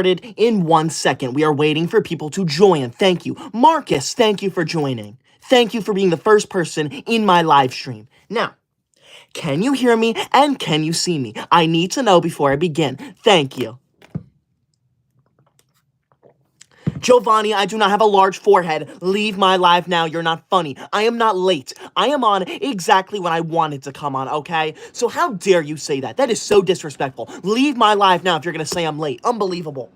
in 1 second. We are waiting for people to join. Thank you. Marcus, thank you for joining. Thank you for being the first person in my live stream. Now, can you hear me and can you see me? I need to know before I begin. Thank you. Giovanni, I do not have a large forehead. Leave my live now. You're not funny. I am not late. I am on exactly when I wanted to come on, okay? So how dare you say that? That is so disrespectful. Leave my live now if you're going to say I'm late. Unbelievable.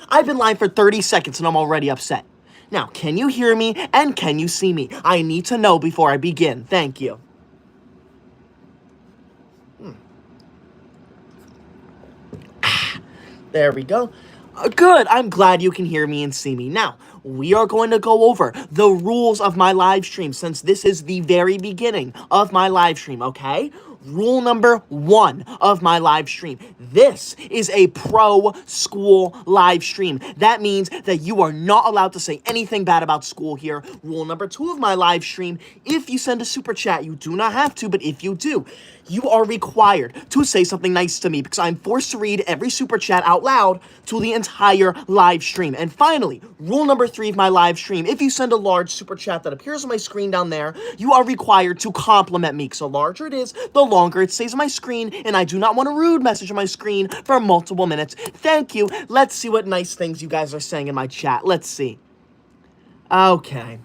I've been live for 30 seconds and I'm already upset. Now, can you hear me and can you see me? I need to know before I begin. Thank you. There we go. Good. I'm glad you can hear me and see me. Now, we are going to go over the rules of my live stream since this is the very beginning of my live stream, okay? Rule number 1 of my live stream. This is a pro school live stream. That means that you are not allowed to say anything bad about school here. Rule number 2 of my live stream, if you send a super chat, you do not have to, but if you do, you are required to say something nice to me because I'm forced to read every super chat out loud to the entire live stream. And finally, rule number 3 of my live stream, if you send a large super chat that appears on my screen down there, you are required to compliment me. Because the larger it is, the longer it stays on my screen, and I do not want a rude message on my screen for multiple minutes. Thank you. Let's see what nice things you guys are saying in my chat. Let's see. Okay.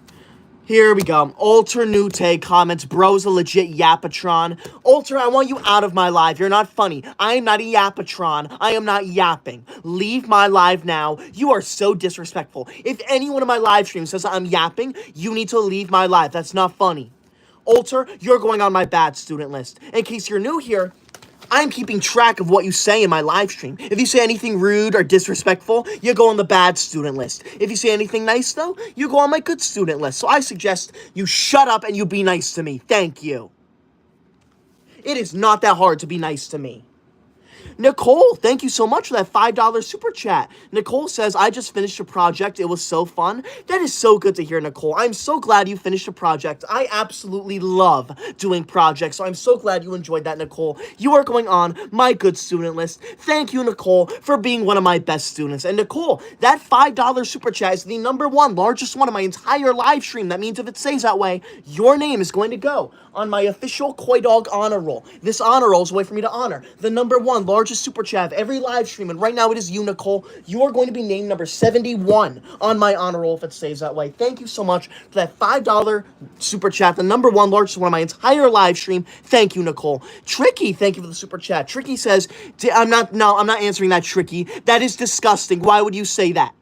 Here we go. Alter Nute comments, bro's a legit yapatron. Alter, I want you out of my live. You're not funny. I am not a yapatron. I am not yapping. Leave my live now. You are so disrespectful. If anyone in my live stream says I'm yapping, you need to leave my live. That's not funny. Alter, you're going on my bad student list. In case you're new here, I'm keeping track of what you say in my live stream. If you say anything rude or disrespectful, you go on the bad student list. If you say anything nice, though, you go on my good student list. So I suggest you shut up and you be nice to me. Thank you. It is not that hard to be nice to me. Nicole, thank you so much for that $5 super chat. Nicole says, I just finished a project. It was so fun. That is so good to hear, Nicole. I'm so glad you finished a project. I absolutely love doing projects, so I'm so glad you enjoyed that, Nicole. You are going on my good student list. Thank you, Nicole, for being one of my best students. And Nicole, that $5 super chat is the #1 largest one of my entire live stream. That means if it stays that way, your name is going to go on my official Koi Dog honor roll. This honor roll is a way for me to honor the #1 largest super chat of every live stream, and right now it is you, Nicole. You are going to be named number 71 on my honor roll if it stays that way. Thank you so much for that $5 super chat, the #1 largest one of my entire live stream. Thank you, Nicole. Tricky, thank you for the super chat. Tricky says, I'm not answering that, Tricky. That is disgusting. Why would you say that?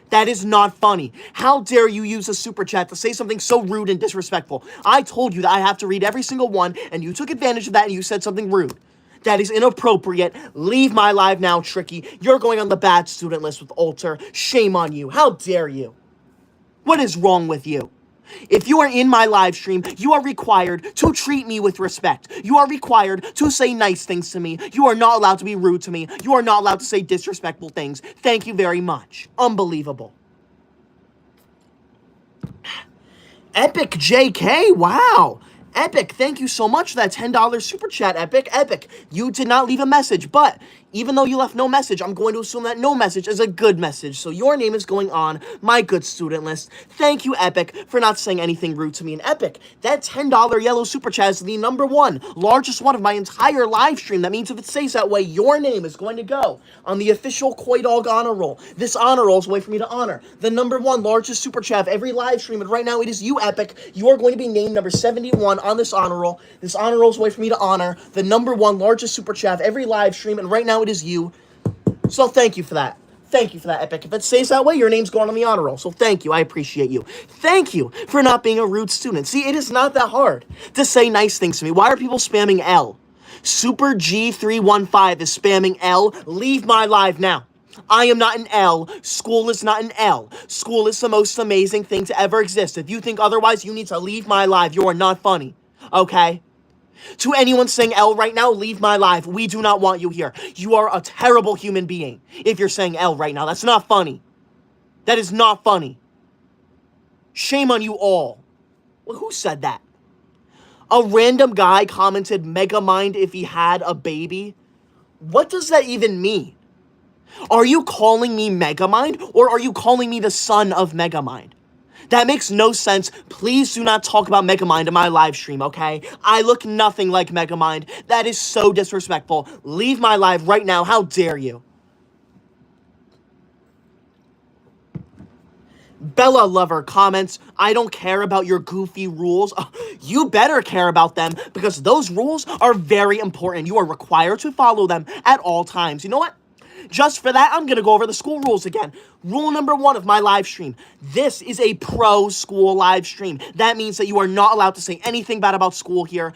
That is not funny. How dare you use a super chat to say something so rude and disrespectful? I told you that I have to read every single one, and you took advantage of that and you said something rude. That is inappropriate. Leave my live now, Tricky. You're going on the bad student list with Alter. Shame on you. How dare you? What is wrong with you? If you are in my live stream, you are required to treat me with respect. You are required to say nice things to me. You are not allowed to be rude to me. You are not allowed to say disrespectful things. Thank you very much. Unbelievable. Epic JK, wow. Epic, thank you so much for that $10 super chat, Epic. Epic, you did not leave a message, but even though you left no message, I'm going to assume that no message is a good message. So your name is going on my good student list. Thank you, Epic, for not saying anything rude to me. And Epic, that $10 yellow super chat is the #1 largest one of my entire live stream. That means if it stays that way, your name is going to go on the official Koi Dog honor roll. This honor roll is a way for me to honor the #1 largest super chat of every live stream. And right now it is you, Epic. You are going to be named number 71 on this honor roll. This honor roll is a way for me to honor the #1 largest super chat of every live stream. And right now it is you. So thank you for that. Thank you for that, Epic. If it stays that way, your name's going on the honor roll. So thank you. I appreciate you. Thank you for not being a rude student. See, it is not that hard to say nice things to me. Why are people spamming L? Super G315 is spamming L. Leave my live now. I am not an L. School is not an L. School is the most amazing thing to ever exist. If you think otherwise, you need to leave my live. You are not funny. Okay? To anyone saying L right now, leave my live. We do not want you here. You are a terrible human being if you're saying L right now. That's not funny. That is not funny. Shame on you all. Well, who said that? A random guy commented, Megamind if he had a baby. What does that even mean? Are you calling me Megamind, or are you calling me the son of Megamind? That makes no sense. Please do not talk about Megamind in my live stream, okay? I look nothing like Megamind. That is so disrespectful. Leave my live right now. How dare you? Bella Lover comments, I don't care about your goofy rules. You better care about them, because those rules are very important. You are required to follow them at all times. You know what? Just for that, I'm going to go over the school rules again. Rule number 1 of my live stream. This is a pro school live stream. That means that you are not allowed to say anything bad about school here.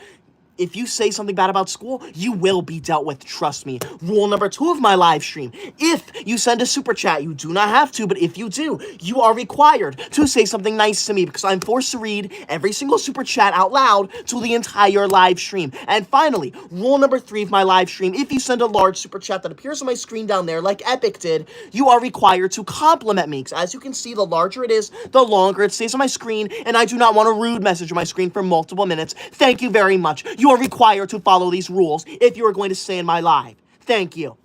If you say something bad about school, you will be dealt with, trust me. Rule number 2 of my live stream. If you send a super chat, you do not have to, but if you do, you are required to say something nice to me, because I'm forced to read every single super chat out loud to the entire live stream. And finally, rule number 3 of my live stream. If you send a large super chat that appears on my screen down there, like Epic did, you are required to compliment me. Because as you can see, the larger it is, the longer it stays on my screen, and I do not want a rude message on my screen for multiple minutes. Thank you very much. You are required to follow these rules if you are going to stay in my live. Thank you.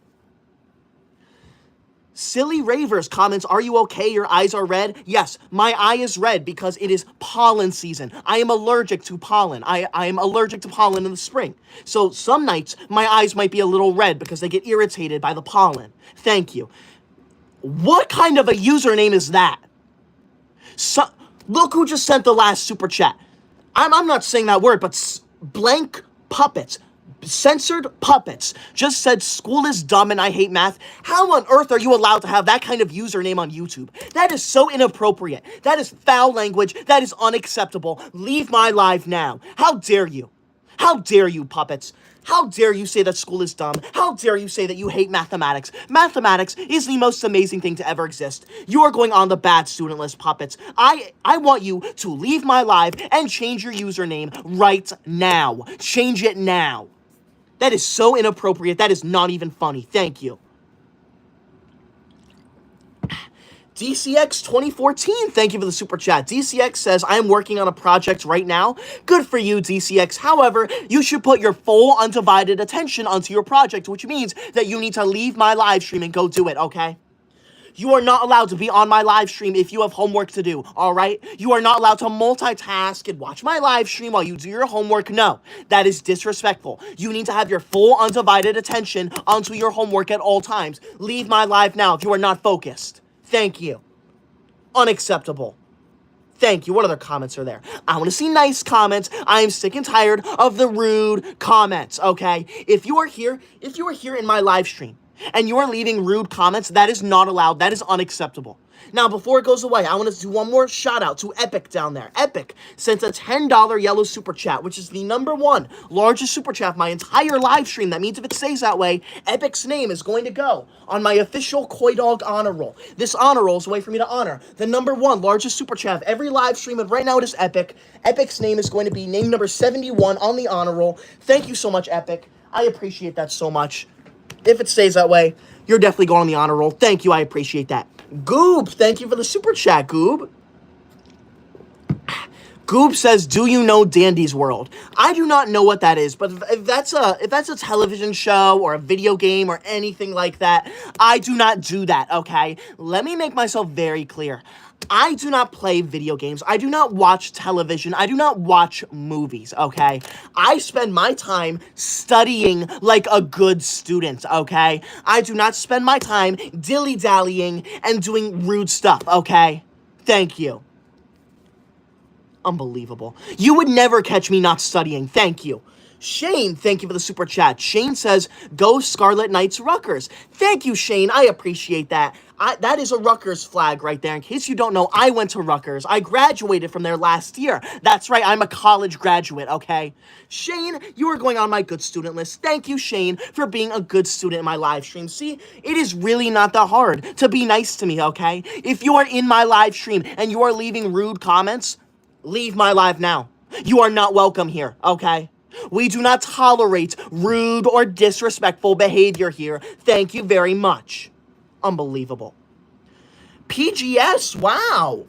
Silly Ravers comments, are you okay? Your eyes are red? Yes, my eye is red because it is pollen season. I am allergic to pollen. I am allergic to pollen in the spring. So some nights, my eyes might be a little red because they get irritated by the pollen. Thank you. What kind of a username is that? Look who just sent the last super chat. I'm not saying that word, but blank puppets, censored puppets, just said school is dumb and I hate math. How on earth are you allowed to have that kind of username on YouTube? That is so inappropriate. That is foul language. That is unacceptable. Leave my live now. How dare you? How dare you, puppets? How dare you say that school is dumb? How dare you say that you hate mathematics? Mathematics is the most amazing thing to ever exist. You are going on the bad student list, puppets. I want you to leave my live and change your username right now. Change it now. That is so inappropriate. That is not even funny. Thank you. DCX 2014, thank you for the super chat. DCX says, I am working on a project right now. Good for you, DCX. However, you should put your full undivided attention onto your project, which means that you need to leave my live stream and go do it, okay? You are not allowed to be on my live stream if you have homework to do, all right? You are not allowed to multitask and watch my live stream while you do your homework. No, that is disrespectful. You need to have your full undivided attention onto your homework at all times. Leave my live now if you are not focused. Thank you. Unacceptable. Thank you. What other comments are there? I want to see nice comments. I am sick and tired of the rude comments, okay? If you are here in my live stream and you are leaving rude comments, that is not allowed. That is unacceptable. Now, before it goes away, I want to do one more shout out to Epic down there. Epic sent a $10 yellow super chat, which is the #1 largest super chat of my entire live stream. That means if it stays that way, Epic's name is going to go on my official Koi Dog honor roll. This honor roll is a way for me to honor the #1 largest super chat of every live stream, and right now it is Epic. Epic's name is going to be name number 71 on the honor roll. Thank you so much, Epic. I appreciate that so much. If it stays that way, you're definitely going on the honor roll. Thank you, I appreciate that. Goob, thank you for the super chat, Goob. Goob says, do you know Dandy's World? I do not know what that is, but if that's a television show or a video game or anything like that, I do not do that, okay? Let me make myself very clear. I do not play video games. I do not watch television. I do not watch movies, okay? I spend my time studying like a good student, okay? I do not spend my time dilly-dallying and doing rude stuff, okay? Thank you. Unbelievable. You would never catch me not studying. Thank you. Shane, thank you for the super chat. Shane says, go Scarlet Knights Rutgers. Thank you, Shane. I appreciate that. That is a Rutgers flag right there. In case you don't know, I went to Rutgers. I graduated from there last year. That's right, I'm a college graduate, okay? Shane, you are going on my good student list. Thank you, Shane, for being a good student in my live stream. See, it is really not that hard to be nice to me, okay? If you are in my live stream and you are leaving rude comments, leave my live now. You are not welcome here, okay? We do not tolerate rude or disrespectful behavior here. Thank you very much. Unbelievable. PGS, wow.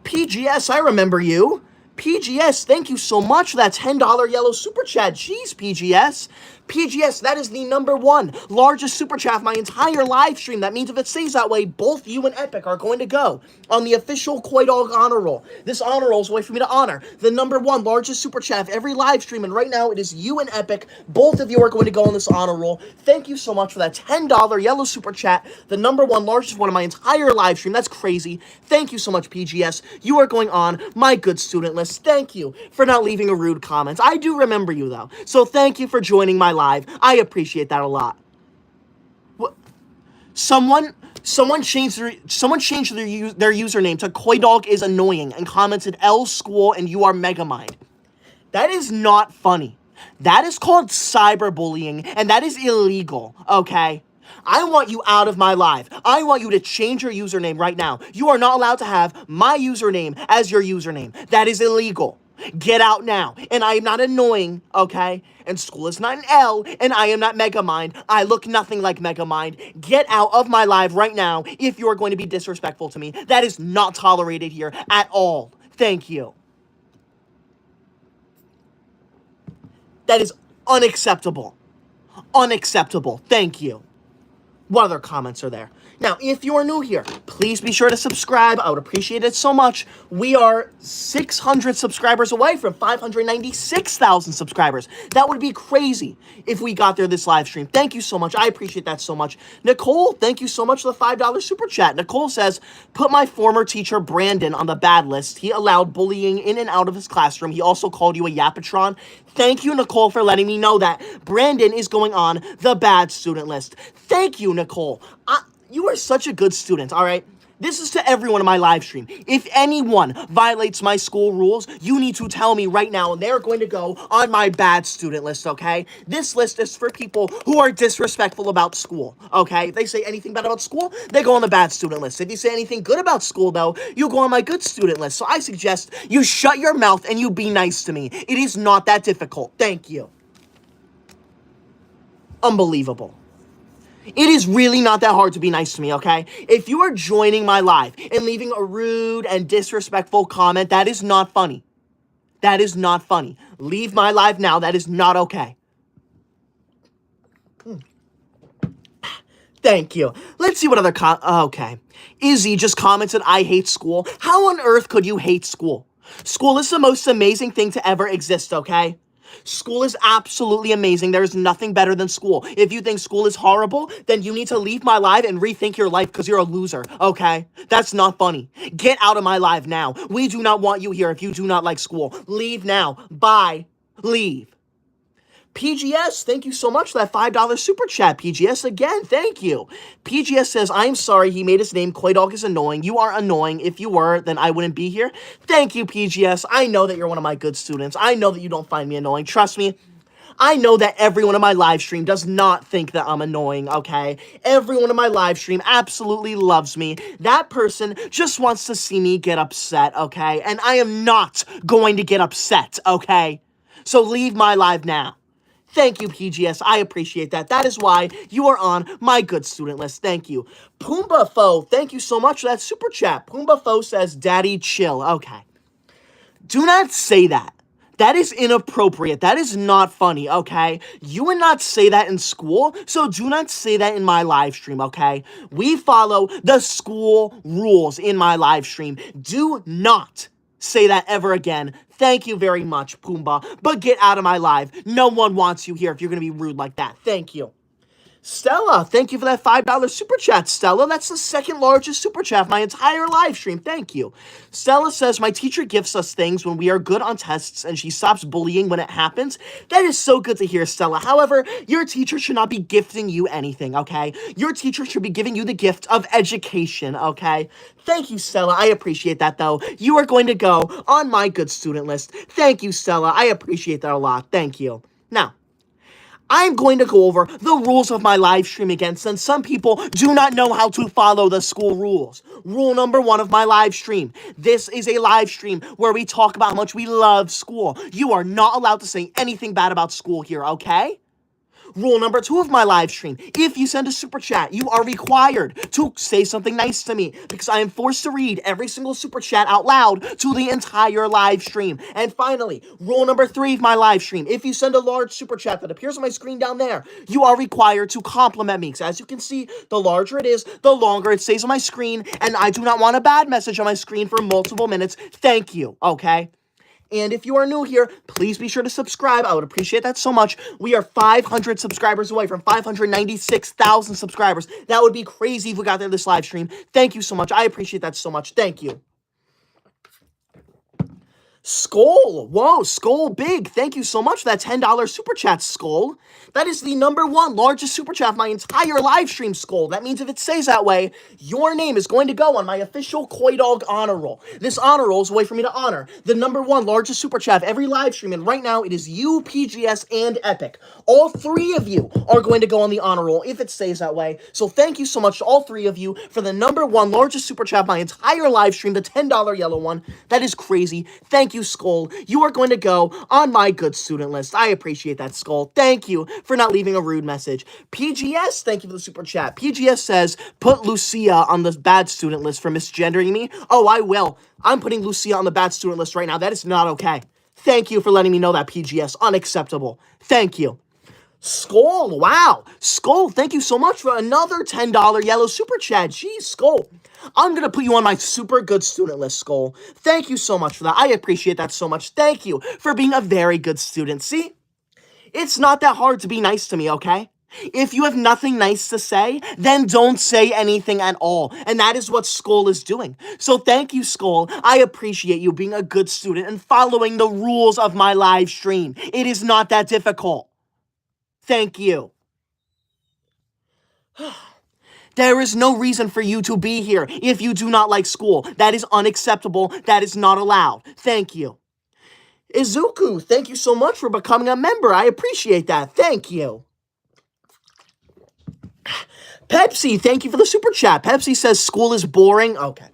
PGS, I remember you. PGS, thank you so much for that $10 yellow super chat. Jeez, PGS. PGS, that is the #1 largest super chat of my entire live stream. That means if it stays that way, both you and Epic are going to go on the official Koi Dog honor roll. This honor roll is a way for me to honor the #1 largest super chat of every live stream, and right now it is you and Epic. Both of you are going to go on this honor roll. Thank you so much for that $10 yellow super chat, the #1 largest one of my entire live stream. That's crazy. Thank you so much, PGS. You are going on my good student list. Thank you for not leaving a rude comment. I do remember you, though, so thank you for joining my live. I appreciate that a lot. What? Someone changed their username to Koi Dog is annoying and commented L school and you are Megamind. That is not funny. That is called cyberbullying, and that is illegal, okay? I want you out of my live. I want you to change your username right now. You are not allowed to have my username as your username. That is illegal. Get out now. And I am not annoying, okay? And school is not an L, and I am not Megamind. I look nothing like Megamind. Get out of my live right now if you are going to be disrespectful to me. That is not tolerated here at all. Thank you. That is unacceptable. Unacceptable. Thank you. What other comments are there? Now, if you are new here, please be sure to subscribe. I would appreciate it so much. We are 600 subscribers away from 596,000 subscribers. That would be crazy if we got there this live stream. Thank you so much. I appreciate that so much. Nicole, thank you so much for the $5 super chat. Nicole says, put my former teacher, Brandon, on the bad list. He allowed bullying in and out of his classroom. He also called you a Yapatron. Thank you, Nicole, for letting me know that. Brandon is going on the bad student list. Thank you, Nicole. You are such a good student, all right? This is to everyone in my live stream. If anyone violates my school rules, you need to tell me right now, and they're going to go on my bad student list, okay? This list is for people who are disrespectful about school, okay? If they say anything bad about school, they go on the bad student list. If you say anything good about school, though, you go on my good student list. So I suggest you shut your mouth and you be nice to me. It is not that difficult. Thank you. Unbelievable. It is really not that hard to be nice to me, okay? If you are joining my live and leaving a rude and disrespectful comment, that is not funny. That is not funny. Leave my live now. That is not okay. Thank you. Let's see what other okay. Izzy just commented, I hate school. How on earth could you hate school? School is the most amazing thing to ever exist, okay? School is absolutely amazing. There is nothing better than school. If you think school is horrible, then you need to leave my live and rethink your life because you're a loser, okay? That's not funny. Get out of my live now. We do not want you here if you do not like school. Leave now. Bye. Leave. PGS, thank you so much for that $5 super chat. PGS, again, thank you. PGS says, I'm sorry he made his name Koi Dog is annoying. You are annoying. If you were, then I wouldn't be here. Thank you, PGS. I know that you're one of my good students. I know that you don't find me annoying. Trust me. I know that everyone in my live stream does not think that I'm annoying, okay? Everyone in my live stream absolutely loves me. That person just wants to see me get upset, okay? And I am not going to get upset, okay? So leave my live now. Thank you, PGS. I appreciate that. That is why you are on my good student list. Thank you. Pumbaa Foe, thank you so much for that super chat. Pumbaa Foe says, Daddy, chill. Okay. Do not say that. That is inappropriate. That is not funny, okay? You would not say that in school, so do not say that in my live stream, okay? We follow the school rules in my live stream. Do not say that ever again. Thank you very much, Pumbaa, but get out of my live. No one wants you here if you're going to be rude like that. Thank you. Stella, thank you for that $5 super chat, Stella. That's the second largest super chat of my entire live stream. Thank you. Stella says, my teacher gifts us things when we are good on tests and she stops bullying when it happens. That is so good to hear, Stella. However, your teacher should not be gifting you anything, okay? Your teacher should be giving you the gift of education, okay? Thank you, Stella. I appreciate that, though. You are going to go on my good student list. Thank you, Stella. I appreciate that a lot. Thank you. Now, I'm going to go over the rules of my live stream again, since some people do not know how to follow the school rules. Rule number 1 of my live stream. This is a live stream where we talk about how much we love school. You are not allowed to say anything bad about school here, okay? Rule number 2 of my live stream. If you send a super chat, you are required to say something nice to me because I am forced to read every single super chat out loud to the entire live stream. And finally, rule number 3 of my live stream. If you send a large super chat that appears on my screen down there, you are required to compliment me. Because as you can see, the larger it is, the longer it stays on my screen, and I do not want a bad message on my screen for multiple minutes. Thank you, okay? And if you are new here, please be sure to subscribe. I would appreciate that so much. We are 500 subscribers away from 596,000 subscribers. That would be crazy if we got there this live stream. Thank you so much. I appreciate that so much. Thank you. Skull. Whoa, Skull Big. Thank you so much for that $10 super chat, Skull. That is the #1 largest super chat of my entire live stream, Skull. That means if it stays that way, your name is going to go on my official Koi Dog honor roll. This honor roll is a way for me to honor the #1 largest super chat of every live stream, and right now it is you, PGS, and Epic. All 3 of you are going to go on the honor roll if it stays that way. So thank you so much to all 3 of you for the #1 largest super chat of my entire live stream, the $10 yellow one. That is crazy. Thank you, Skull. You are going to go on my good student list. I appreciate that, Skull. Thank you for not leaving a rude message. PGS, thank you for the super chat. PGS says, put Lucia on the bad student list for misgendering me. Oh, I will. I'm putting Lucia on the bad student list right now. That is not okay. Thank you for letting me know that, PGS. Unacceptable. Thank you. Skull, wow. Skull, thank you so much for another $10 yellow super chat. Jeez, Skull. I'm going to put you on my super good student list, Skull. Thank you so much for that. I appreciate that so much. Thank you for being a very good student. See? It's not that hard to be nice to me, okay? If you have nothing nice to say, then don't say anything at all. And that is what Skull is doing. So thank you, Skull. I appreciate you being a good student and following the rules of my live stream. It is not that difficult. Thank you. There is no reason for you to be here if you do not like school. That is unacceptable. That is not allowed. Thank you. Izuku, thank you so much for becoming a member. I appreciate that. Thank you. Pepsi, thank you for the super chat. Pepsi says school is boring. Okay.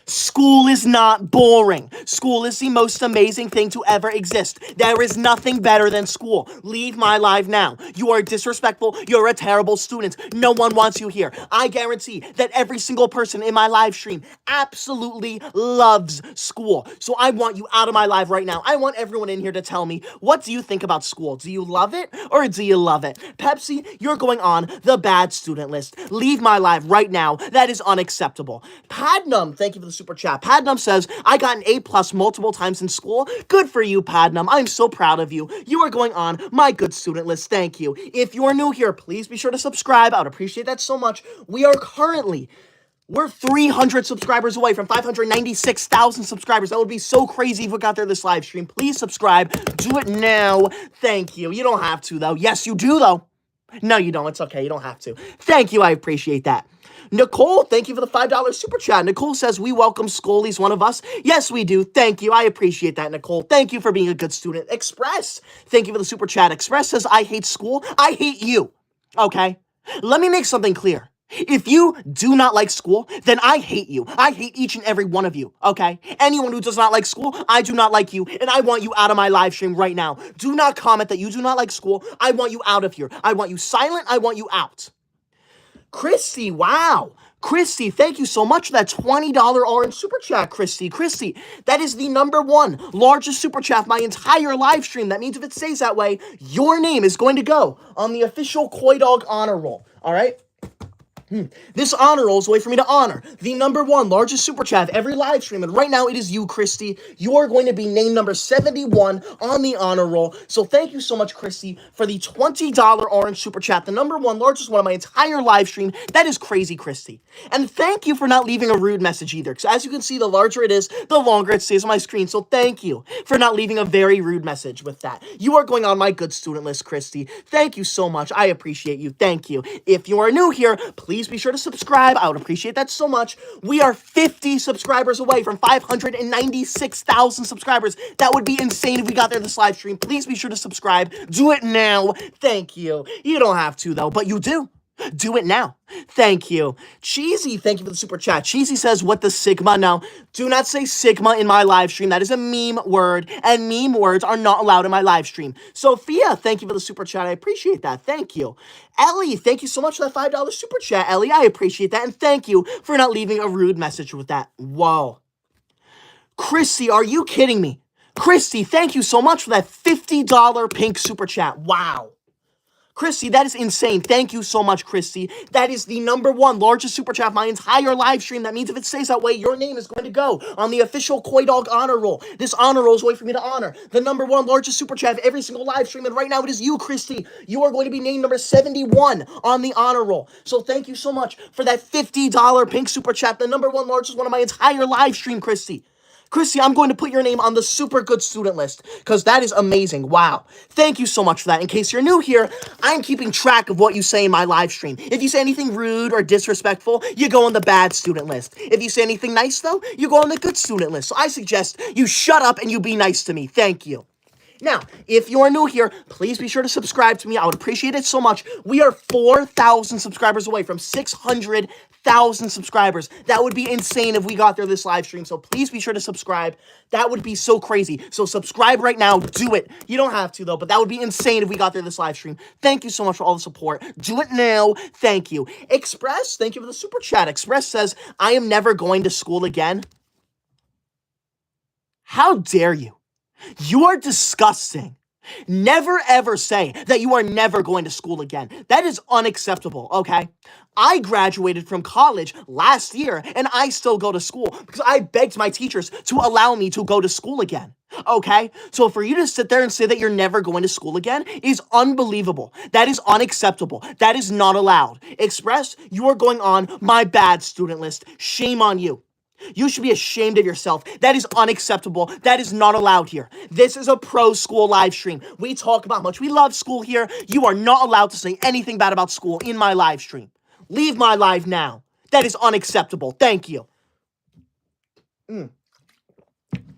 School is not boring. School is the most amazing thing to ever exist. There is nothing better than school. Leave my live now. You are disrespectful. You're a terrible student. No one wants you here. I guarantee that every single person in my live stream absolutely loves school. So I want you out of my live right now. I want everyone in here to tell me, what do you think about school? Do you love it or do you love it? Pepsi, you're going on the bad student list. Leave my live right now. That is unacceptable. Padnam, thank you for the super chat. Padnam says, I got an A+ multiple times in school. Good for you, Padnam. I'm so proud of you. You are going on my good student list. Thank you. If you are new here, please be sure to subscribe. I would appreciate that so much. We're 300 subscribers away from 596,000 subscribers. That would be so crazy if we got there this live stream. Please subscribe. Do it now. Thank you. You don't have to, though. Yes, you do, though. No, you don't. It's okay. You don't have to. Thank you. I appreciate that. Nicole, thank you for the $5 super chat. Nicole says, we welcome Skull. He's one of us. Yes, we do. Thank you. I appreciate that, Nicole. Thank you for being a good student. Express, thank you for the super chat. Express says, I hate school. I hate you. Okay? Let me make something clear. If you do not like school, then I hate you. I hate each and every one of you, okay? Anyone who does not like school, I do not like you, and I want you out of my live stream right now. Do not comment that you do not like school. I want you out of here. I want you silent. I want you out. Christy, wow. Christy, thank you so much for that $20 orange super chat, Christy. Christy, that is the #1 largest super chat of my entire live stream. That means if it stays that way, your name is going to go on the official Koi Dog honor roll, all right? This honor roll is a way for me to honor the #1 largest super chat of every live stream. And right now it is you, Christy. You are going to be named number 71 on the honor roll. So thank you so much, Christy, for the $20 orange super chat. The #1 largest one of my entire live stream. That is crazy, Christy. And thank you for not leaving a rude message either. Because as you can see, the larger it is, the longer it stays on my screen. So thank you for not leaving a very rude message with that. You are going on my good student list, Christy. Thank you so much. I appreciate you. Thank you. If you are new here, please be sure to subscribe. I would appreciate that so much. We are 50 subscribers away from 596,000 subscribers. That would be insane if we got there this live stream. Please be sure to subscribe. Do it now. Thank you. You don't have to, though, but you do. Do it now. Thank you. Cheesy, thank you for the super chat. Cheesy says, what the Sigma? No, do not say Sigma in my live stream. That is a meme word, and meme words are not allowed in my live stream. Sophia, thank you for the super chat. I appreciate that. Thank you. Ellie, thank you so much for that $5 super chat. Ellie, I appreciate that, and thank you for not leaving a rude message with that. Whoa. Christy, are you kidding me? Christy, thank you so much for that $50 pink super chat. Wow. Christy, that is insane. Thank you so much, Christy. That is the #1 largest super chat of my entire live stream. That means if it stays that way, your name is going to go on the official Koi Dog honor roll. This honor roll is a way for me to honor the #1 largest super chat of every single live stream. And right now it is you, Christy. You are going to be named number 71 on the honor roll. So thank you so much for that $50 pink super chat, the #1 largest one of my entire live stream, Christy. Christy, I'm going to put your name on the super good student list because that is amazing. Wow. Thank you so much for that. In case you're new here, I'm keeping track of what you say in my live stream. If you say anything rude or disrespectful, you go on the bad student list. If you say anything nice, though, you go on the good student list. So I suggest you shut up and you be nice to me. Thank you. Now, if you are new here, please be sure to subscribe to me. I would appreciate it so much. We are 4,000 subscribers away from 600,000 subscribers. That would be insane if we got there this live stream. So please be sure to subscribe. That would be so crazy. So subscribe right now. Do it. You don't have to, though, but that would be insane if we got there this live stream. Thank you so much for all the support. Do it now. Thank you. Express, thank you for the super chat. Express says, I am never going to school again. How dare you? You are disgusting. Never ever say that you are never going to school again. That is unacceptable, okay? I graduated from college last year and I still go to school because I begged my teachers to allow me to go to school again, okay? So for you to sit there and say that you're never going to school again is unbelievable. That is unacceptable. That is not allowed. Express, you are going on my bad student list. Shame on you. You should be ashamed of yourself. That is unacceptable. That is not allowed here. This is a pro school live stream. We talk about how much we love school here. You are not allowed to say anything bad about school in my live stream. Leave my live now. That is unacceptable. Thank you.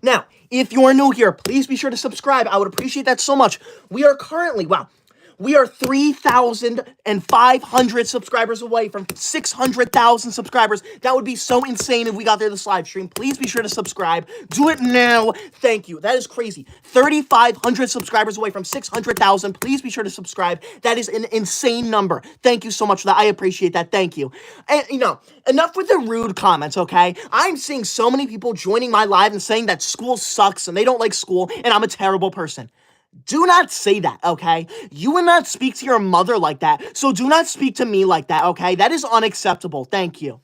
Now, if you are new here, please be sure to subscribe. I would appreciate that so much. We are currently, we are 3,500 subscribers away from 600,000 subscribers. That would be so insane if we got there this live stream. Please be sure to subscribe. Do it now. Thank you. That is crazy. 3,500 subscribers away from 600,000. Please be sure to subscribe. That is an insane number. Thank you so much for that. I appreciate that. Thank you. And, enough with the rude comments, okay? I'm seeing so many people joining my live and saying that school sucks and they don't like school and I'm a terrible person. Do not say that, okay? You would not speak to your mother like that, so do not speak to me like that, okay? That is unacceptable. Thank you.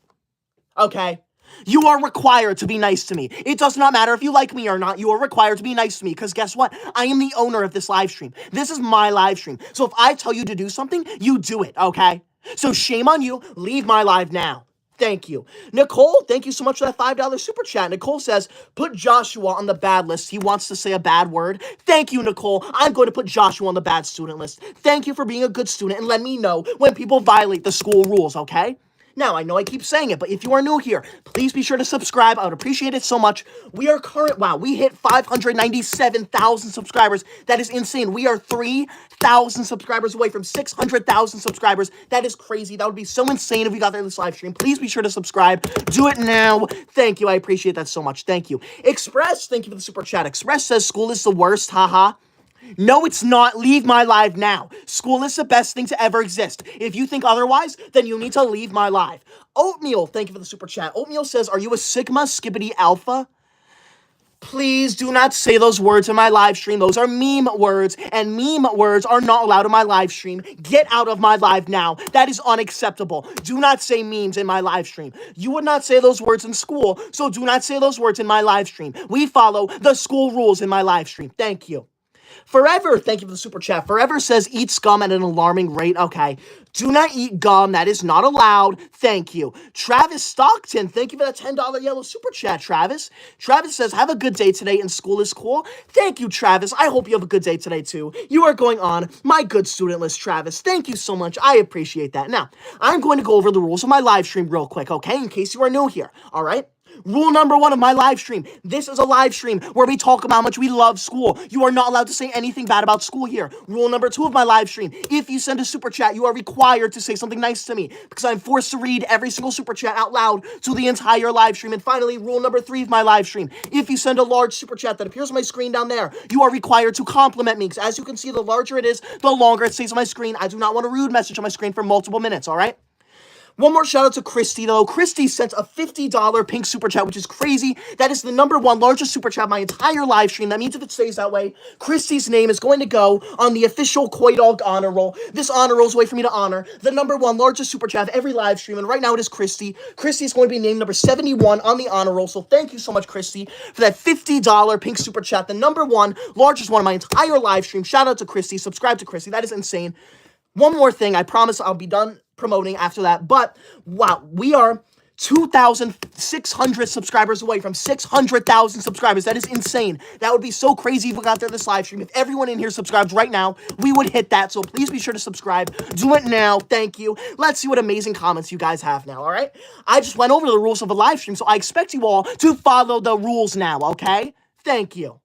Okay? You are required to be nice to me. It does not matter if you like me or not. You are required to be nice to me because guess what? I am the owner of this live stream. This is my live stream. So if I tell you to do something, you do it, okay? So shame on you. Leave my live now. Thank you. Nicole, thank you so much for that $5 super chat. Nicole says, put Joshua on the bad list. He wants to say a bad word. Thank you, Nicole. I'm going to put Joshua on the bad student list. Thank you for being a good student and let me know when people violate the school rules, okay? Now, I know I keep saying it, but if you are new here, please be sure to subscribe. I would appreciate it so much. We hit 597,000 subscribers. That is insane. We are 3,000 subscribers away from 600,000 subscribers. That is crazy. That would be so insane if we got there in this live stream. Please be sure to subscribe. Do it now. Thank you. I appreciate that so much. Thank you. Express, thank you for the super chat. Express says school is the worst. Haha. No, it's not. Leave my live now. School is the best thing to ever exist. If you think otherwise, then you need to leave my live. Oatmeal, thank you for the super chat. Oatmeal says, are you a Sigma Skibbity Alpha? Please do not say those words in my live stream. Those are meme words, and meme words are not allowed in my live stream. Get out of my live now. That is unacceptable. Do not say memes in my live stream. You would not say those words in school, so do not say those words in my live stream. We follow the school rules in my live stream. Thank you. Forever, thank you for the super chat. Forever says, eat scum at an alarming rate. Okay. Do not eat gum. That is not allowed. Thank you. Travis Stockton, thank you for that $10 yellow super chat, Travis. Travis says, have a good day today and school is cool. Thank you, Travis. I hope you have a good day today, too. You are going on my good student list, Travis. Thank you so much. I appreciate that. Now, I'm going to go over the rules of my live stream real quick, okay, in case you are new here, all right? Rule number 1 of my live stream. This is a live stream where we talk about how much we love school. You are not allowed to say anything bad about school here. Rule number 2 of my live stream. If you send a super chat, you are required to say something nice to me because I'm forced to read every single super chat out loud to the entire live stream. And finally, rule number 3 of my live stream. If you send a large super chat that appears on my screen down there, you are required to compliment me because as you can see, the larger it is, the longer it stays on my screen. I do not want a rude message on my screen for multiple minutes, all right? One more shout out to Christy, though. Christy sent a $50 pink super chat, which is crazy. That is the #1 largest super chat of my entire live stream. That means if it stays that way, Christy's name is going to go on the official Koi Dog honor roll. This honor roll is a way for me to honor the #1 largest super chat of every live stream, and right now it is Christy. Christy is going to be named number 71 on the honor roll, so thank you so much, Christy, for that $50 pink super chat, the #1 largest one of my entire live stream. Shout out to Christy. Subscribe to Christy. That is insane. One more thing, I promise I'll be done promoting after that, but wow, we are 2,600 subscribers away from 600,000 subscribers. That is insane. That would be so crazy if we got there this live stream. If everyone in here subscribes right now, we would hit that, so please be sure to subscribe. Do it now. Thank you. Let's see what amazing comments you guys have now, all right? I just went over the rules of a live stream, so I expect you all to follow the rules now, okay? Thank you.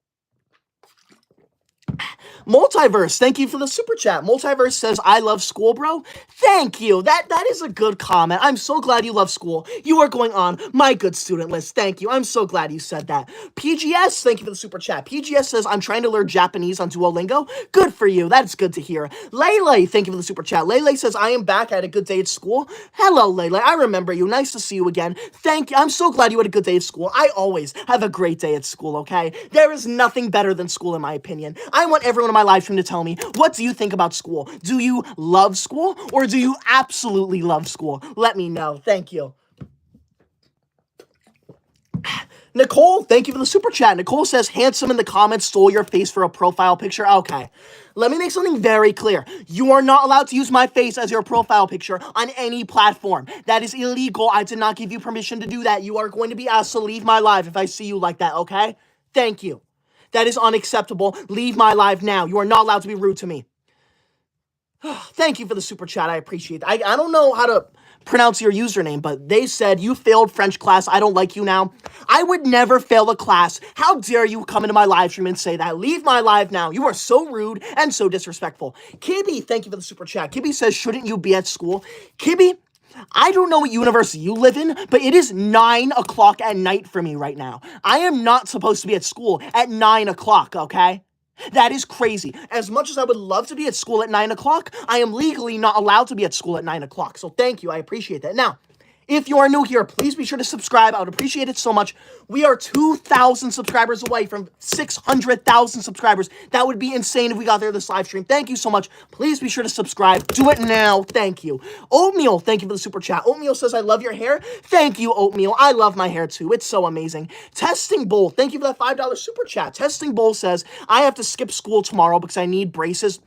Multiverse, thank you for the super chat. Multiverse says, I love school, bro. Thank you. That is a good comment. I'm so glad you love school. You are going on my good student list. Thank you. I'm so glad you said that. PGS, thank you for the super chat. PGS says, I'm trying to learn Japanese on Duolingo. Good for you. That's good to hear. Lele, thank you for the super chat. Lele says, I am back. I had a good day at school. Hello, Lele. I remember you. Nice to see you again. Thank you. I'm so glad you had a good day at school. I always have a great day at school, okay? There is nothing better than school, in my opinion. I want everyone in my live stream to tell me, what do you think about school? Do you love school or do you absolutely love school? Let me know. Thank you. Nicole, thank you for the super chat. Nicole says, handsome in the comments stole your face for a profile picture. Okay. Let me make something very clear. You are not allowed to use my face as your profile picture on any platform. That is illegal. I did not give you permission to do that. You are going to be asked to leave my live if I see you like that, okay? Thank you. That is unacceptable. Leave my live now. You are not allowed to be rude to me. Thank you for the super chat. I appreciate it. I don't know how to pronounce your username, but they said, you failed French class. I don't like you now. I would never fail a class. How dare you come into my live stream and say that? Leave my live now. You are so rude and so disrespectful. Kibby, thank you for the super chat. Kibby says, shouldn't you be at school? Kibby, I don't know what university you live in, but it is 9 o'clock at night for me right now. I am not supposed to be at school at 9 o'clock, okay? That is crazy. As much as I would love to be at school at 9 o'clock, I am legally not allowed to be at school at 9 o'clock. So thank you. I appreciate that. Now, if you are new here, please be sure to subscribe. I would appreciate it so much. We are 2,000 subscribers away from 600,000 subscribers. That would be insane if we got there this live stream. Thank you so much. Please be sure to subscribe. Do it now. Thank you. Oatmeal, thank you for the super chat. Oatmeal says, I love your hair. Thank you, Oatmeal. I love my hair too. It's so amazing. Testing Bowl, thank you for that $5 super chat. Testing Bowl says, I have to skip school tomorrow because I need braces.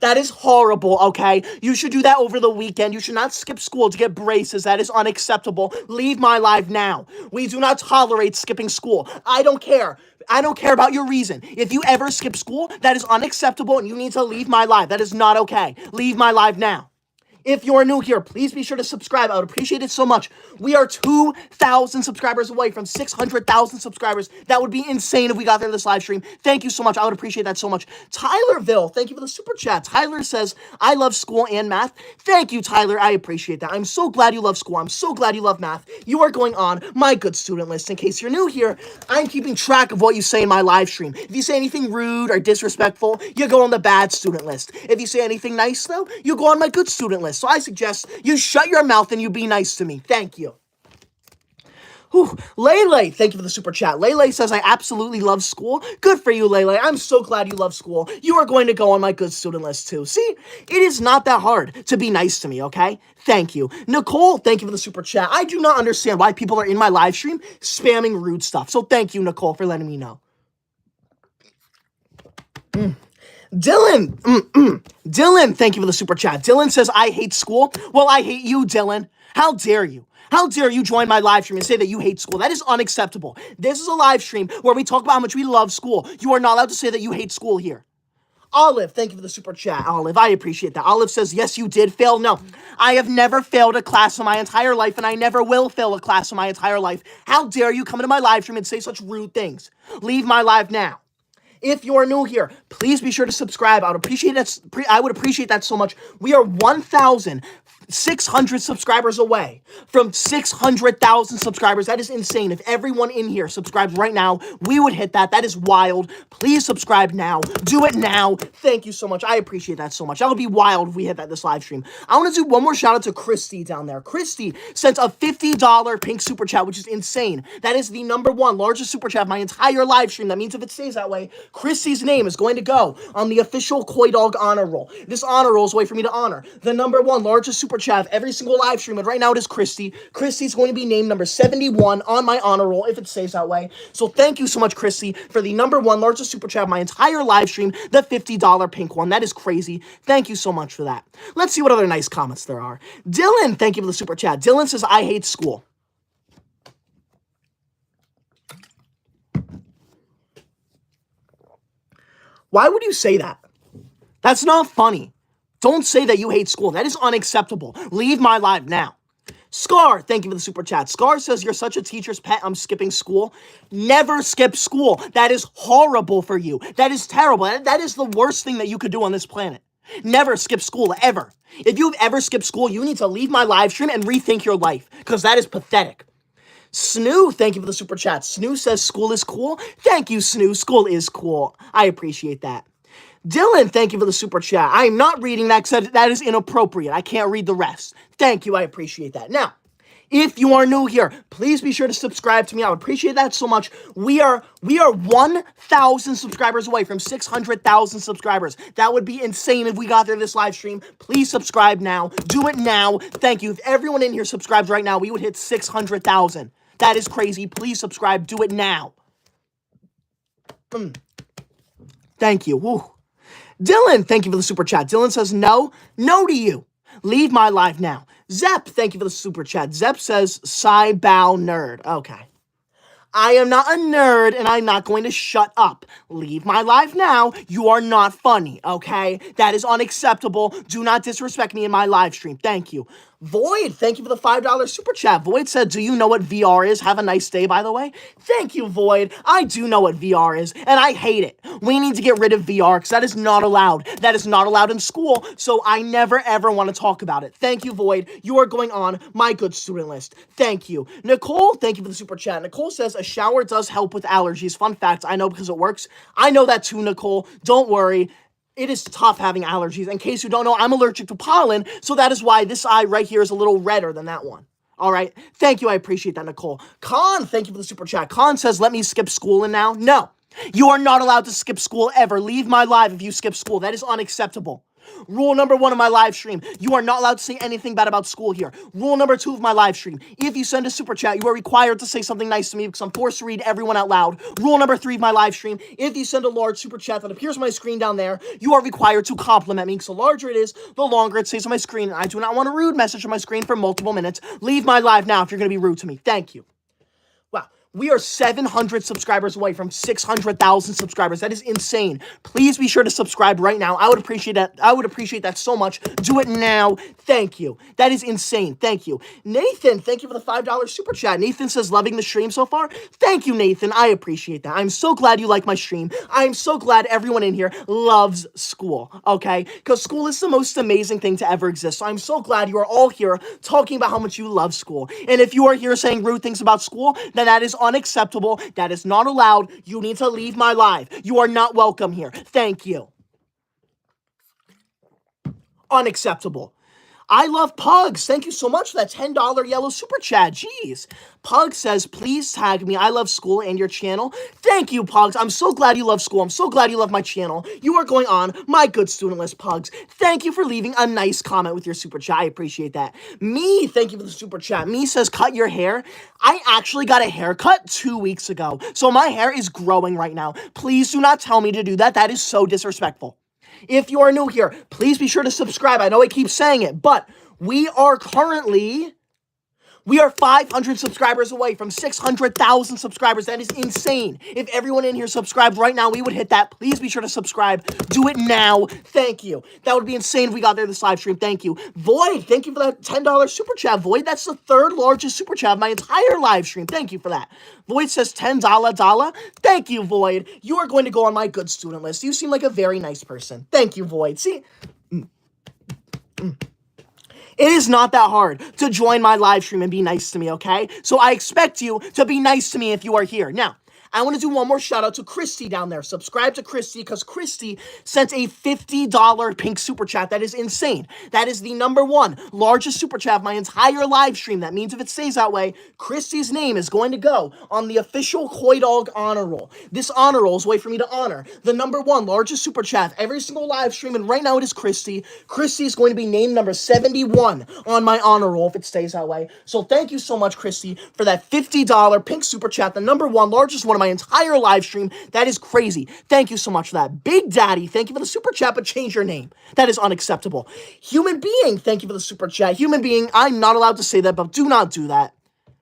That is horrible, okay? You should do that over the weekend. You should not skip school to get braces. That is unacceptable. Leave my live now. We do not tolerate skipping school. I don't care. I don't care about your reason. If you ever skip school, that is unacceptable and you need to leave my live. That is not okay. Leave my live now. If you're new here, please be sure to subscribe. I would appreciate it so much. We are 2,000 subscribers away from 600,000 subscribers. That would be insane if we got there this live stream. Thank you so much. I would appreciate that so much. Tylerville, thank you for the super chat. Tyler says, I love school and math. Thank you, Tyler. I appreciate that. I'm so glad you love school. I'm so glad you love math. You are going on my good student list. In case you're new here, I'm keeping track of what you say in my live stream. If you say anything rude or disrespectful, you go on the bad student list. If you say anything nice, though, you go on my good student list. So I suggest you shut your mouth and you be nice to me. Thank you. Whew. Lele, thank you for the super chat. Lele says, I absolutely love school. Good for you, Lele. I'm so glad you love school. You are going to go on my good student list too. See, it is not that hard to be nice to me, okay? Thank you. Nicole, thank you for the super chat. I do not understand why people are in my live stream spamming rude stuff. So thank you, Nicole, for letting me know. Dylan, Dylan, thank you for the super chat. Dylan says, I hate school. Well, I hate you, Dylan. How dare you? How dare you join my live stream and say that you hate school? That is unacceptable. This is a live stream where we talk about how much we love school. You are not allowed to say that you hate school here. Olive, thank you for the super chat. Olive, I appreciate that. Olive says, yes, you did fail. No, I have never failed a class in my entire life, and I never will fail a class in my entire life. How dare you come into my live stream and say such rude things? Leave my live now. If you are new here, please be sure to subscribe. I would appreciate that. I would appreciate that so much. We are 1,600 subscribers away from 600,000 subscribers. That is insane. If everyone in here subscribes right now, we would hit that. That is wild. Please subscribe now. Do it now. Thank you so much. I appreciate that so much. That would be wild if we hit that this live stream. I want to do one more shout out to Christy down there. Christy sent a $50 pink super chat, which is insane. That is the #1 largest super chat of my entire live stream. That means if it stays that way, Christy's name is going to go on the official Koi Dog honor roll. This honor roll is a way for me to honor the #1 largest super chat of every single live stream, and right now it is Christy. Christy's going to be named number 71 on my honor roll if it stays that way. So thank you so much, Christy, for the #1 largest super chat of my entire live stream, the $50 pink one. That is crazy. Thank you so much for that. Let's see what other nice comments there are. Dylan, thank you for the super chat. Dylan says, I hate school. Why would you say that? That's not funny. Don't say that you hate school. That is unacceptable. Leave my live now. Scar, thank you for the super chat. Scar says, you're such a teacher's pet. I'm skipping school. Never skip school. That is horrible for you. That is terrible. That is the worst thing that you could do on this planet. Never skip school, ever. If you've ever skipped school, you need to leave my live stream and rethink your life, because that is pathetic. Snoo, thank you for the super chat. Snoo says school is cool. Thank you, Snoo. School is cool. I appreciate that. Dylan, thank you for the super chat. I am not reading that because that is inappropriate. I can't read the rest. Thank you. I appreciate that. Now, if you are new here, please be sure to subscribe to me. I would appreciate that so much. We are 1,000 subscribers away from 600,000 subscribers. That would be insane if we got there this live stream. Please subscribe now. Do it now. Thank you. If everyone in here subscribes right now, we would hit 600,000. That is crazy. Please subscribe. Do it now. Thank you. Woo. Dylan, thank you for the super chat. Dylan says, no to you. Leave my live now. Zep, thank you for the super chat. Zep says, Cybow nerd. Okay. I am not a nerd, and I'm not going to shut up. Leave my live now. You are not funny, okay? That is unacceptable. Do not disrespect me in my live stream. Thank you. Void, thank you for the $5 super chat. Void said, do you know what VR is? Have a nice day, by the way. Thank you, Void. I do know what VR is, and I hate it. We need to get rid of VR, because that is not allowed. That is not allowed in school, so I never, ever want to talk about it. Thank you, Void. You are going on my good student list. Thank you. Nicole, thank you for the super chat. Nicole says, a shower does help with allergies. Fun fact, I know because it works. I know that too, Nicole. Don't worry. It is tough having allergies. In case you don't know, I'm allergic to pollen, so that is why this eye right here is a little redder than that one. All right? Thank you. I appreciate that, Nicole. Khan, thank you for the super chat. Khan says, let me skip school and now. No, you are not allowed to skip school ever. Leave my live if you skip school. That is unacceptable. Rule #1 of my live stream, you are not allowed to say anything bad about school here. Rule #2 of my live stream, if you send a super chat, you are required to say something nice to me because I'm forced to read everyone out loud. Rule #3 of my live stream, if you send a large super chat that appears on my screen down there, you are required to compliment me because the larger it is, the longer it stays on my screen. And I do not want a rude message on my screen for multiple minutes. Leave my live now if you're going to be rude to me. Thank you. Wow. We are 700 subscribers away from 600,000 subscribers. That is insane. Please be sure to subscribe right now. I would appreciate that. I would appreciate that so much. Do it now. Thank you. That is insane. Thank you. Nathan, thank you for the $5 super chat. Nathan says, loving the stream so far. Thank you, Nathan. I appreciate that. I'm so glad you like my stream. I'm so glad everyone in here loves school, okay? Because school is the most amazing thing to ever exist. So I'm so glad you are all here talking about how much you love school. And if you are here saying rude things about school, then that is unacceptable. That is not allowed. You need to leave my live. You are not welcome here. Thank you. Unacceptable. I love Pugs. Thank you so much for that $10 yellow super chat. Jeez. Pug says, please tag me. I love school and your channel. Thank you, Pugs. I'm so glad you love school. I'm so glad you love my channel. You are going on my good student list, Pugs. Thank you for leaving a nice comment with your super chat. I appreciate that. Me, thank you for the super chat. Me says, cut your hair. I actually got a haircut 2 weeks ago, so my hair is growing right now. Please do not tell me to do that. That is so disrespectful. If you are new here, please be sure to subscribe. I know I keep saying it, but we are currently We are 500 subscribers away from 600,000 subscribers. That is insane. If everyone in here subscribed right now, we would hit that. Please be sure to subscribe. Do it now. Thank you. That would be insane if we got there this live stream. Thank you. Void, thank you for that $10 super chat. Void, that's the third largest super chat of my entire live stream. Thank you for that. Void says $10. Thank you, Void. You are going to go on my good student list. You seem like a very nice person. Thank you, Void. See? It is not that hard to join my live stream and be nice to me, okay? So I expect you to be nice to me if you are here. Now, I want to do one more shout out to Christy down there. Subscribe to Christy because Christy sent a $50 pink super chat. That is insane. That is the #1 largest super chat of my entire live stream. That means if it stays that way, Christy's name is going to go on the official Koi Dog honor roll. This honor roll is a way for me to honor the #1 largest super chat of every single live stream, and right now it is Christy. Christy is going to be named number 71 on my honor roll if it stays that way. So thank you so much, Christy, for that $50 pink super chat, the #1 largest one of my entire live stream. That is crazy. Thank you so much for that. Big Daddy, thank you for the super chat, but change your name. That is unacceptable. Human Being, thank you for the super chat. Human Being, I'm not allowed to say that, but do not do that.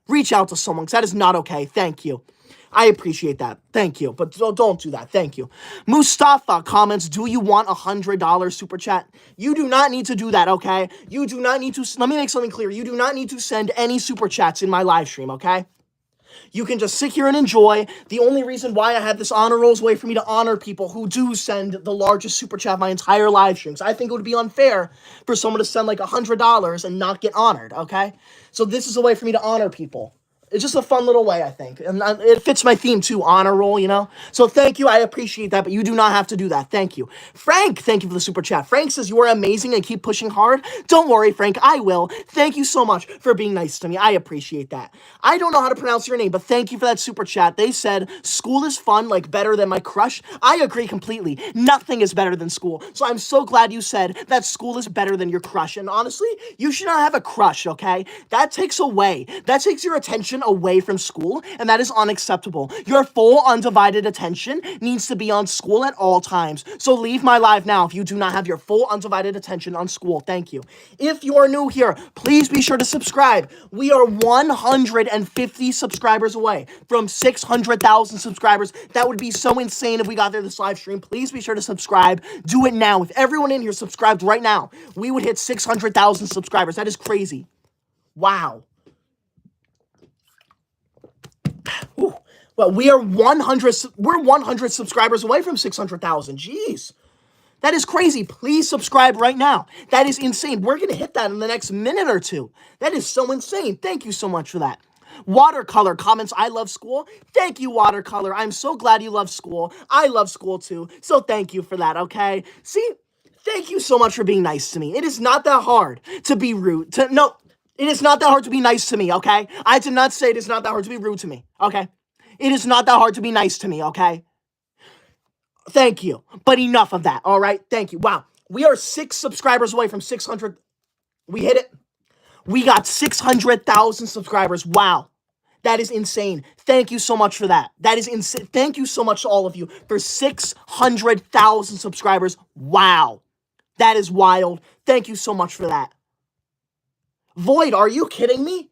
Reach out to someone, because that is not okay. Thank you. I appreciate that. Thank you. But don't do that. Thank you. Mustafa comments, do you want a $100 super chat? You do not need to do that, okay? You do not need to. Let me make something clear. You do not need to send any super chats in my live stream, okay? You can just sit here and enjoy. The only reason why I have this honor roll is a way for me to honor people who do send the largest super chat of my entire live streams. I think it would be unfair for someone to send like $100 and not get honored, okay? So this is a way for me to honor people. It's just a fun little way, I think. And it fits my theme, too, honor roll, you know? So thank you. I appreciate that, but you do not have to do that. Thank you. Frank, thank you for the super chat. Frank says, you are amazing and keep pushing hard. Don't worry, Frank. I will. Thank you so much for being nice to me. I appreciate that. I don't know how to pronounce your name, but thank you for that super chat. They said, school is fun, like better than my crush. I agree completely. Nothing is better than school. So I'm so glad you said that school is better than your crush. And honestly, you should not have a crush, okay? That takes your attention away from school, and that is unacceptable. Your full undivided attention needs to be on school at all times. So leave my live now if you do not have your full undivided attention on school. Thank you. If you are new here, please be sure to subscribe. We are 150 subscribers away from 600,000 subscribers. That would be so insane if we got there this live stream. Please be sure to subscribe. Do it now. If everyone in here subscribed right now, we would hit 600,000 subscribers. That is crazy. Wow. Ooh. Well, we're 100 subscribers away from 600,000. Jeez. That is crazy. Please subscribe right now. That is insane. We're going to hit that in the next minute or two. That is so insane. Thank you so much for that. Watercolor comments, I love school. Thank you, Watercolor. I'm so glad you love school. I love school too. So thank you for that, okay? See, thank you so much for being nice to me. It is not that hard to be rude. It is not that hard to be nice to me, okay? I did not say it is not that hard to be rude to me, okay? It is not that hard to be nice to me, okay? Thank you. But enough of that, all right? Thank you. Wow. We are 6 subscribers away from 600. We hit it. We got 600,000 subscribers. Wow. That is insane. Thank you so much for that. That is insane. Thank you so much to all of you for 600,000 subscribers. Wow. That is wild. Thank you so much for that. Void, are you kidding me?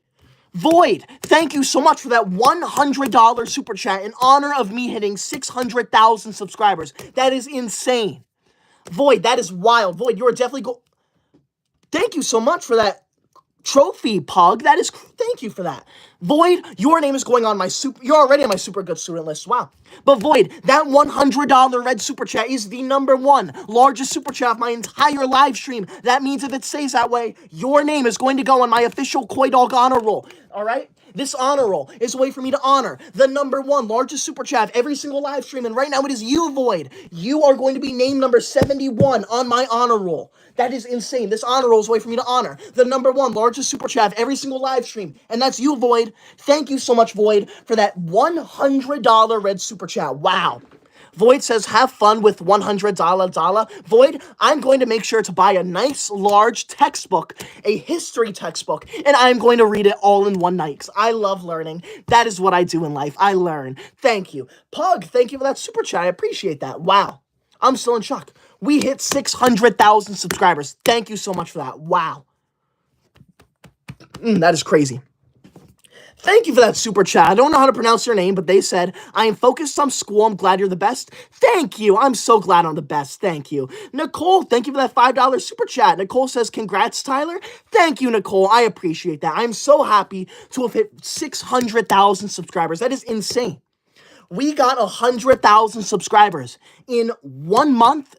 Void, thank you so much for that $100 super chat in honor of me hitting 600,000 subscribers. That is insane. Void, that is wild. Void, you are definitely Thank you so much for that trophy, Pug. Thank you for that. Void, your name is going on my you're already on my super good student list. Wow. But Void, that $100 red super chat is the #1 largest super chat of my entire live stream. That means if it stays that way, your name is going to go on my official Koi Dog honor roll. All right? This honor roll is a way for me to honor the #1 largest super chat of every single live stream. And right now it is you, Void. You are going to be named number 71 on my honor roll. That is insane. This honor roll is a way for me to honor the #1 largest super chat of every single live stream. And that's you, Void. Thank you so much, Void, for that $100 red super chat. Wow. Void says, have fun with $100. Void, I'm going to make sure to buy a nice, large textbook, a history textbook, and I'm going to read it all in one night, because I love learning. That is what I do in life. I learn. Thank you. Pug, thank you for that super chat. I appreciate that. Wow. I'm still in shock. We hit 600,000 subscribers. Thank you so much for that. Wow. That is crazy. Thank you for that super chat. I don't know how to pronounce your name, but they said, I am focused on school. I'm glad you're the best. Thank you. I'm so glad I'm the best. Thank you. Nicole, thank you for that $5 super chat. Nicole says, congrats, Tyler. Thank you, Nicole. I appreciate that. I'm so happy to have hit 600,000 subscribers. That is insane. We got 100,000 subscribers in 1 month.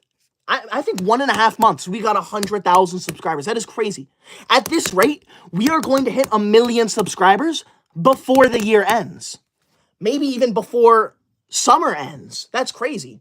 I think 1.5 months, we got 100,000 subscribers. That is crazy. At this rate, we are going to hit 1 million subscribers before the year ends. Maybe even before summer ends. That's crazy.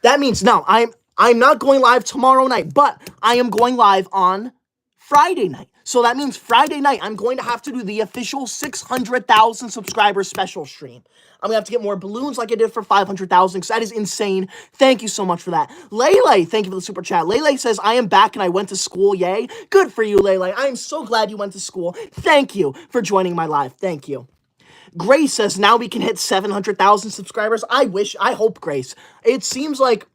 That means now I'm not going live tomorrow night, but I am going live on Friday night. So that means Friday night, I'm going to have to do the official 600,000 subscribers special stream. I'm going to have to get more balloons like I did for 500,000 because that is insane. Thank you so much for that. Lele, thank you for the super chat. Lele says, I am back and I went to school. Yay. Good for you, Lele. I am so glad you went to school. Thank you for joining my live. Thank you. Grace says, now we can hit 700,000 subscribers. I hope, Grace. It seems like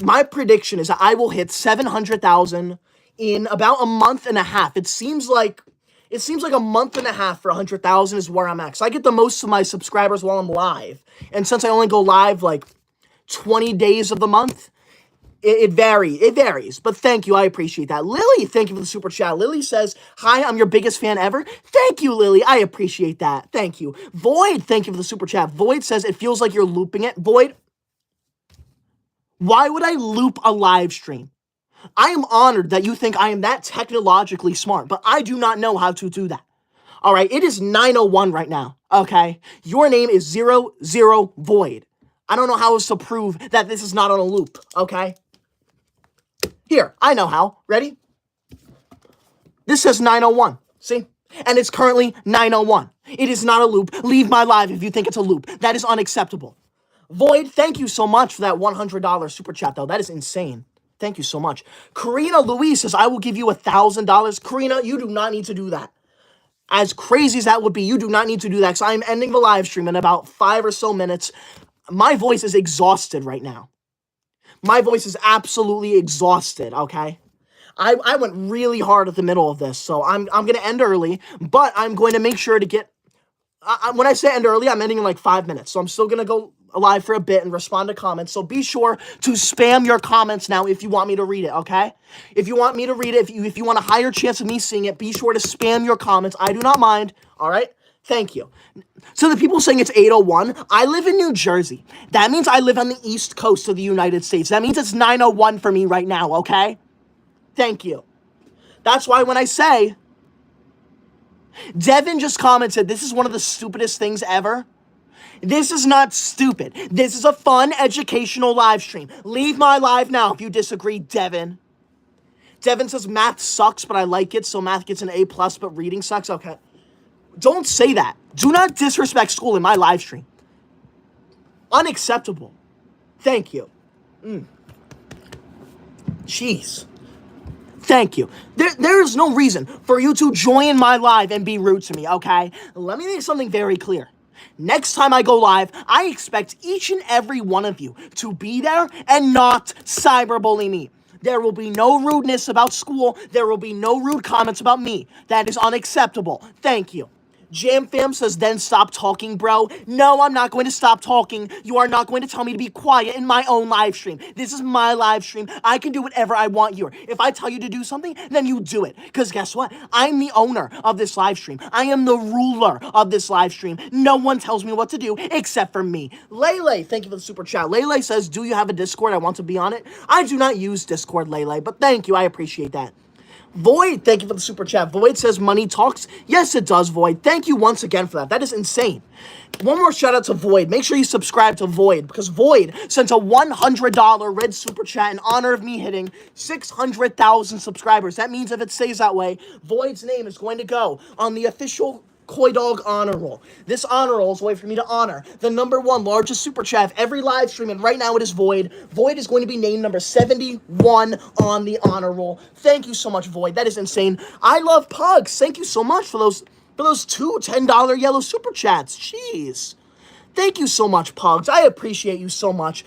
my prediction is that I will hit 700,000 in about a month and a half. It seems like a month and a half for 100,000 is where I'm at. So I get the most of my subscribers while I'm live. And since I only go live like 20 days of the month, it varies. But thank you. I appreciate that. Lily, thank you for the super chat. Lily says, hi, I'm your biggest fan ever. Thank you, Lily. I appreciate that. Thank you. Void, thank you for the super chat. Void says, it feels like you're looping it. Void, why would I loop a live stream? I am honored that you think I am that technologically smart, but I do not know how to do that. All right, it is 9:01 right now, okay? Your name is 00 Void. I don't know how else to prove that this is not on a loop, okay? Here, I know how. Ready? This says 9:01, see? And it's currently 9:01. It is not a loop. Leave my live if you think it's a loop. That is unacceptable. Void, thank you so much for that $100 super chat, though. That is insane. Thank you so much. Karina Louise says, I will give you $1,000. Karina, you do not need to do that. As crazy as that would be, you do not need to do that because I'm ending the live stream in about 5 or so minutes. My voice is exhausted right now. My voice is absolutely exhausted, okay? I went really hard at the middle of this, so I'm going to end early, but I'm going to make sure to get... when I say end early, I'm ending in like 5 minutes, so I'm still going to go live for a bit and respond to comments. So be sure to spam your comments now if you want me to read it, okay? If you want me to read it, if you want a higher chance of me seeing it, be sure to spam your comments. I do not mind, all right? Thank you. So the people saying it's 8:01, I live in New Jersey. That means I live on the East Coast of the United States. That means it's 9:01 for me right now, okay? Thank you. That's why when I say, Devin just commented, this is one of the stupidest things ever. This is not stupid. This is a fun, educational live stream. Leave my live now if you disagree, Devin. Devin says math sucks, but I like it, so math gets an A+, but reading sucks. Okay. Don't say that. Do not disrespect school in my live stream. Unacceptable. Thank you. Jeez. Thank you. There is no reason for you to join my live and be rude to me, okay? Let me make something very clear. Next time I go live, I expect each and every one of you to be there and not cyberbully me. There will be no rudeness about school. There will be no rude comments about me. That is unacceptable. Thank you. Jam Fam says, then stop talking, bro. No, I'm not going to stop talking. You are not going to tell me to be quiet in my own live stream. This is my live stream. I can do whatever I want here. If I tell you to do something, then you do it. Because guess what? I'm the owner of this live stream. I am the ruler of this live stream. No one tells me what to do except for me. Lele, thank you for the super chat. Lele says, do you have a Discord? I want to be on it. I do not use Discord, Lele, but thank you. I appreciate that. Void, thank you for the super chat. Void says money talks. Yes, it does, Void. Thank you once again for that. That is insane. One more shout out to Void. Make sure you subscribe to Void because Void sent a $100 red super chat in honor of me hitting 600,000 subscribers. That means if it stays that way, Void's name is going to go on the official Koi Dog honor roll. This honor roll is a way for me to honor the #1 largest super chat of every live stream, and right now it is Void. Void is going to be named number 71 on the honor roll. Thank you so much, Void. That is insane. I love Pugs. Thank you so much for those two $10 yellow super chats. Jeez. Thank you so much, Pugs. I appreciate you so much.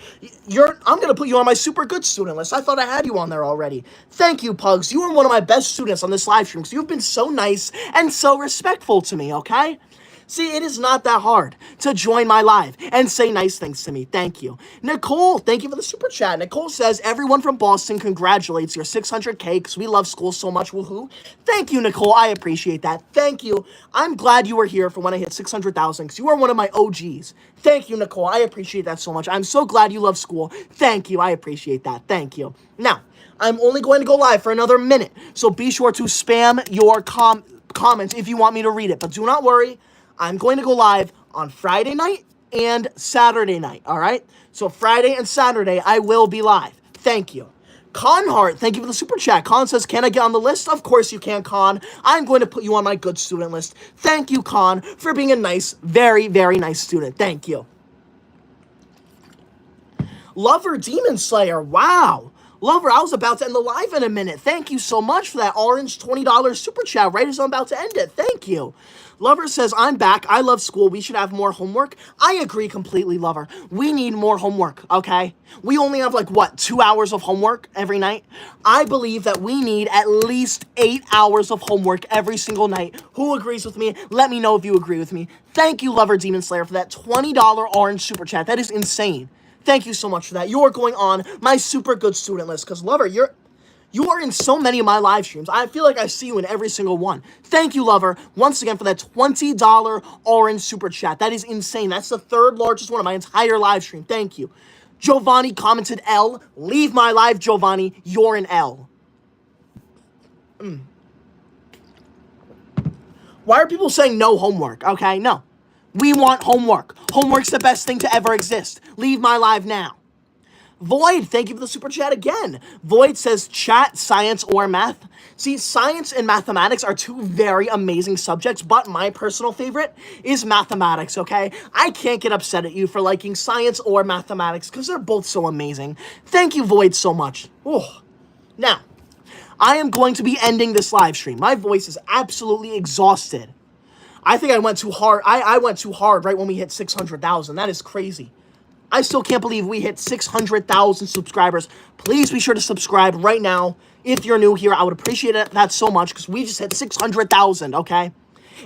I'm going to put you on my super good student list. I thought I had you on there already. Thank you, Pugs. You are one of my best students on this live stream because you've been so nice and so respectful to me, okay? See, it is not that hard to join my live and say nice things to me. Thank you. Nicole, thank you for the super chat. Nicole says, everyone from Boston congratulates your 600K because we love school so much. Woohoo. Thank you, Nicole. I appreciate that. Thank you. I'm glad you were here for when I hit 600,000 because you are one of my OGs. Thank you, Nicole. I appreciate that so much. I'm so glad you love school. Thank you. I appreciate that. Thank you. Now, I'm only going to go live for another minute, so be sure to spam your comments if you want me to read it. But do not worry. I'm going to go live on Friday night and Saturday night, all right? So Friday and Saturday, I will be live. Thank you. Conhart, thank you for the super chat. Con says, can I get on the list? Of course you can, Con. I'm going to put you on my good student list. Thank you, Con, for being a nice, very, very nice student. Thank you. Lover Demon Slayer, wow. Lover, I was about to end the live in a minute. Thank you so much for that orange $20 super chat right as I'm about to end it. Thank you. Lover says, I'm back. I love school. We should have more homework. I agree completely, Lover. We need more homework, okay? We only have, 2 hours of homework every night? I believe that we need at least 8 hours of homework every single night. Who agrees with me? Let me know if you agree with me. Thank you, Lover Demon Slayer, for that $20 orange super chat. That is insane. Thank you so much for that. You are going on my super good student list because, Lover, you are in so many of my live streams. I feel like I see you in every single one. Thank you, Lover, once again for that $20 orange super chat. That is insane. That's the third largest one of my entire live stream. Thank you. Giovanni commented L. Leave my live, Giovanni. You're an L. Why are people saying no homework? Okay, no. We want homework. Homework's the best thing to ever exist. Leave my live now. Void, thank you for the super chat again. Void says chat, science, or math. See, science and mathematics are two very amazing subjects, but my personal favorite is mathematics, okay? I can't get upset at you for liking science or mathematics because they're both so amazing. Thank you, Void, so much. Oh. Now, I am going to be ending this live stream. My voice is absolutely exhausted. I think I went too hard. I went too hard right when we hit 600,000. That is crazy. I still can't believe we hit 600,000 subscribers. Please be sure to subscribe right now. If you're new here, I would appreciate that so much because we just hit 600,000, okay?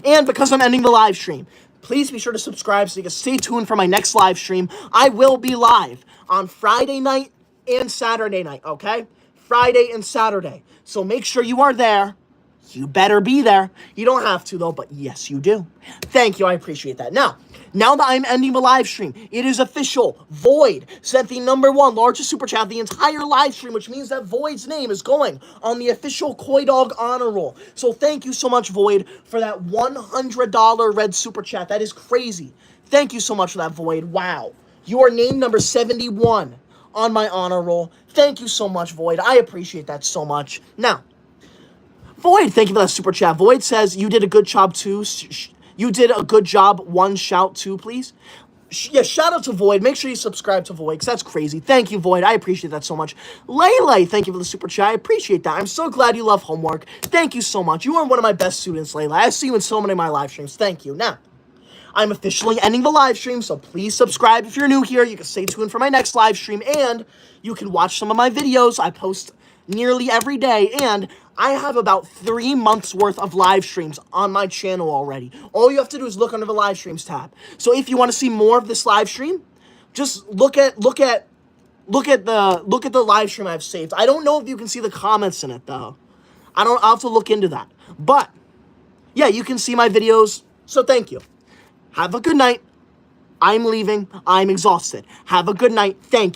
And because I'm ending the live stream, please be sure to subscribe so you can stay tuned for my next live stream. I will be live on Friday night and Saturday night, okay? Friday and Saturday. So make sure you are there. You better be there. You don't have to, though, but yes, you do. Thank you. I appreciate that. Now that I'm ending the live stream, it is official. Void sent the #1 largest super chat of the entire live stream, which means that Void's name is going on the official Koi Dog honor roll. So thank you so much, Void, for that $100 red super chat. That is crazy. Thank you so much for that, Void. Wow. You are name number 71 on my honor roll. Thank you so much, Void. I appreciate that so much. Now, Void, thank you for that super chat. Void says, you did a good job too. You did a good job. One shout too, please. Yeah, shout out to Void. Make sure you subscribe to Void because that's crazy. Thank you, Void. I appreciate that so much. Layla, thank you for the super chat. I appreciate that. I'm so glad you love homework. Thank you so much. You are one of my best students, Layla. I see you in so many of my live streams. Thank you. Now, I'm officially ending the live stream, so please subscribe if you're new here. You can stay tuned for my next live stream, and you can watch some of my videos. I post nearly every day, and I have about 3 months worth of live streams on my channel already. All you have to do is look under the live streams tab. So if you want to see more of this live stream, just look at the live stream I've saved. I don't know if you can see the comments in it though. I'll have to look into that. But yeah, you can see my videos. So thank you. Have a good night. I'm leaving. I'm exhausted. Have a good night. Thank you.